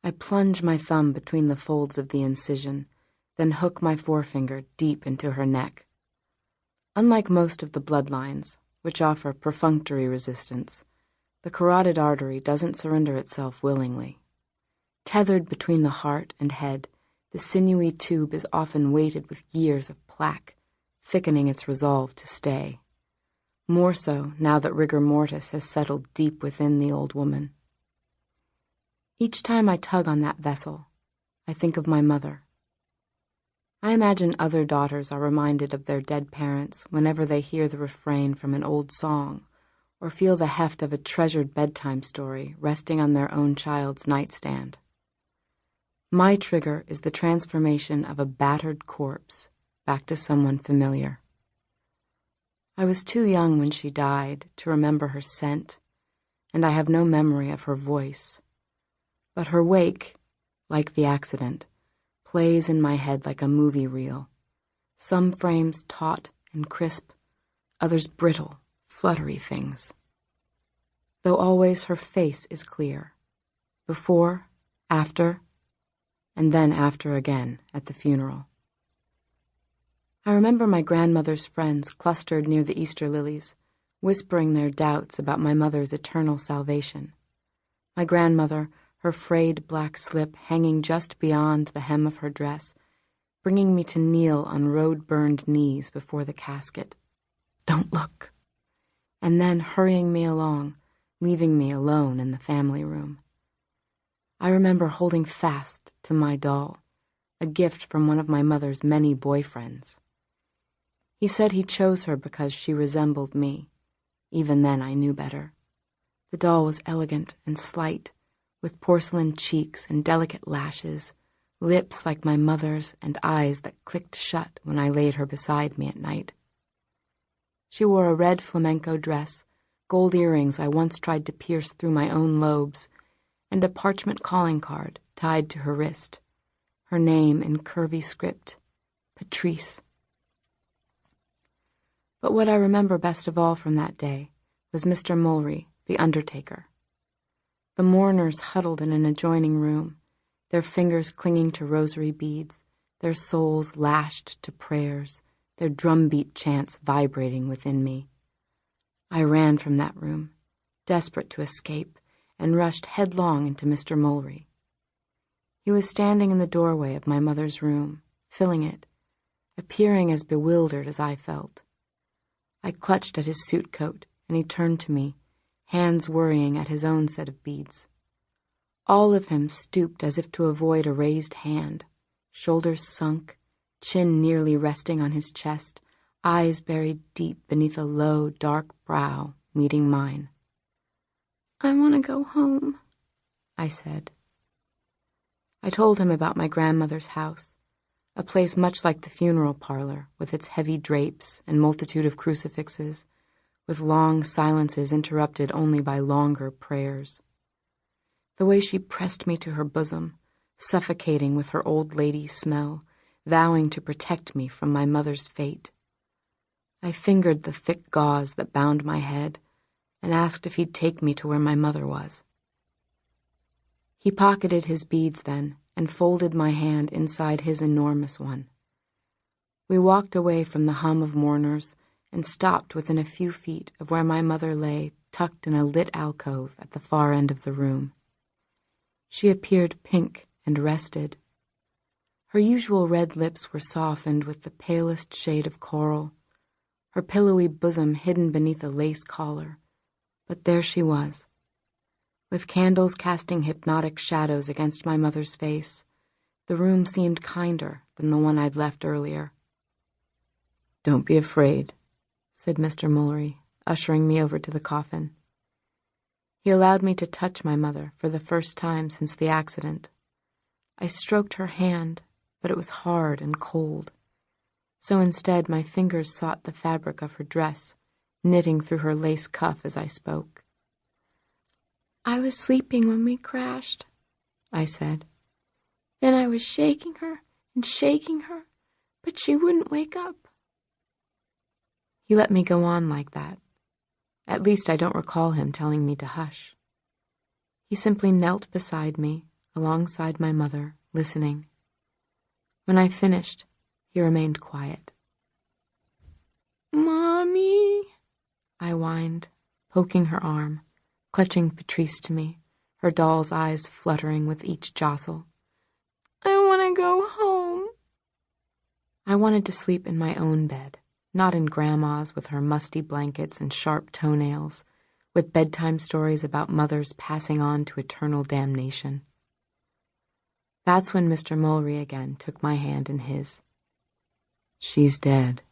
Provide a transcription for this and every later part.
I plunge my thumb between the folds of the incision, then hook my forefinger deep into her neck. Unlike most of the bloodlines, which offer perfunctory resistance, the carotid artery doesn't surrender itself willingly. Tethered between the heart and head, the sinewy tube is often weighted with years of plaque, thickening its resolve to stay. More so now that rigor mortis has settled deep within the old woman. Each time I tug on that vessel, I think of my mother. I imagine other daughters are reminded of their dead parents whenever they hear the refrain from an old song or feel the heft of a treasured bedtime story resting on their own child's nightstand. My trigger is the transformation of a battered corpse back to someone familiar. I was too young when she died to remember her scent, and I have no memory of her voice. But her wake, like the accident, plays in my head like a movie reel, some frames taut and crisp, others brittle, fluttery things. Though always her face is clear, before, after, and then after again at the funeral. I remember my grandmother's friends clustered near the Easter lilies, whispering their doubts about my mother's eternal salvation. My grandmother, her frayed black slip hanging just beyond the hem of her dress, bringing me to kneel on road-burned knees before the casket. Don't look. And then hurrying me along, leaving me alone in the family room. I remember holding fast to my doll, a gift from one of my mother's many boyfriends. He said he chose her because she resembled me. Even then I knew better. The doll was elegant and slight, with porcelain cheeks and delicate lashes, lips like my mother's and eyes that clicked shut when I laid her beside me at night. She wore a red flamenco dress, gold earrings I once tried to pierce through my own lobes, and a parchment calling card tied to her wrist, her name in curvy script, Patrice. But what I remember best of all from that day was Mr. Mulry, the undertaker. The mourners huddled in an adjoining room, their fingers clinging to rosary beads, their souls lashed to prayers, their drumbeat chants vibrating within me. I ran from that room, desperate to escape, and rushed headlong into Mr. Mulry. He was standing in the doorway of my mother's room, filling it, appearing as bewildered as I felt. I clutched at his suit coat, and he turned to me, hands worrying at his own set of beads. All of him stooped as if to avoid a raised hand, shoulders sunk, chin nearly resting on his chest, eyes buried deep beneath a low, dark brow meeting mine. "I want to go home," I said. I told him about my grandmother's house, a place much like the funeral parlor, with its heavy drapes and multitude of crucifixes, with long silences interrupted only by longer prayers. The way she pressed me to her bosom, suffocating with her old lady smell, vowing to protect me from my mother's fate. I fingered the thick gauze that bound my head and asked if he'd take me to where my mother was. He pocketed his beads then and folded my hand inside his enormous one. We walked away from the hum of mourners and stopped within a few feet of where my mother lay tucked in a lit alcove at the far end of the room. She appeared pink and rested. Her usual red lips were softened with the palest shade of coral, her pillowy bosom hidden beneath a lace collar, but there she was, with candles casting hypnotic shadows against my mother's face. The room seemed kinder than the one I'd left earlier. "Don't be afraid," said Mr. Mulry, ushering me over to the coffin. He allowed me to touch my mother for the first time since the accident. I stroked her hand, but it was hard and cold. So instead my fingers sought the fabric of her dress, knitting through her lace cuff as I spoke. "I was sleeping when we crashed," I said. "Then I was shaking her, but she wouldn't wake up." He let me go on like that. At least I don't recall him telling me to hush. He simply knelt beside me, alongside my mother, listening. When I finished, he remained quiet. "Mommy," I whined, poking her arm, clutching Patrice to me, her doll's eyes fluttering with each jostle. "I want to go home." I wanted to sleep in my own bed, not in Grandma's with her musty blankets and sharp toenails, with bedtime stories about mothers passing on to eternal damnation. That's when Mr. Mulry again took my hand in his. "She's dead."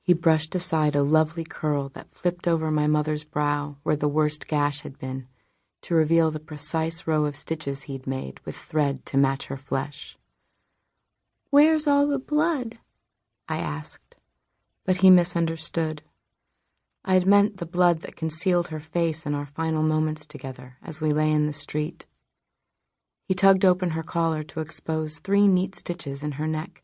He brushed aside a lovely curl that flipped over my mother's brow where the worst gash had been, to reveal the precise row of stitches he'd made with thread to match her flesh. "Where's all the blood?" I asked, but he misunderstood. I had meant the blood that concealed her face in our final moments together as we lay in the street. He tugged open her collar to expose 3 neat stitches in her neck,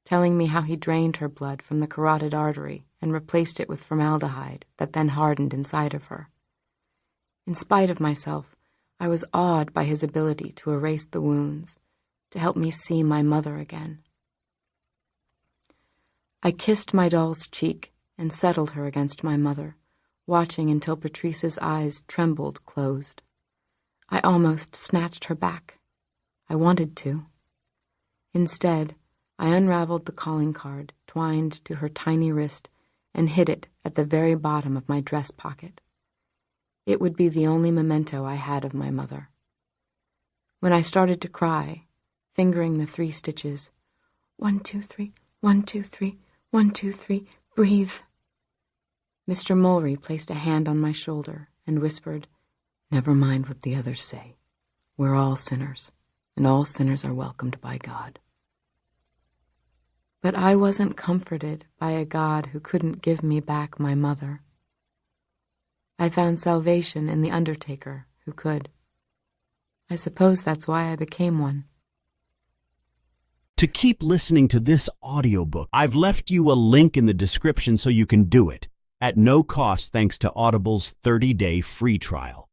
telling me how he drained her blood from the carotid artery and replaced it with formaldehyde that then hardened inside of her. In spite of myself, I was awed by his ability to erase the wounds, to help me see my mother again. I kissed my doll's cheek and settled her against my mother, watching until Patrice's eyes trembled closed. I almost snatched her back. I wanted to. Instead, I unraveled the calling card twined to her tiny wrist and hid it at the very bottom of my dress pocket. It would be the only memento I had of my mother. When I started to cry, fingering the 3 stitches, 1, 2, 3, 1, 2, 3, 1, 2, 3, breathe. Mr. Mulry placed a hand on my shoulder and whispered, "Never mind what the others say. We're all sinners, and all sinners are welcomed by God." But I wasn't comforted by a God who couldn't give me back my mother. I found salvation in the undertaker who could. I suppose that's why I became one. To keep listening to this audiobook, I've left you a link in the description so you can do it, at no cost thanks to Audible's 30-day free trial.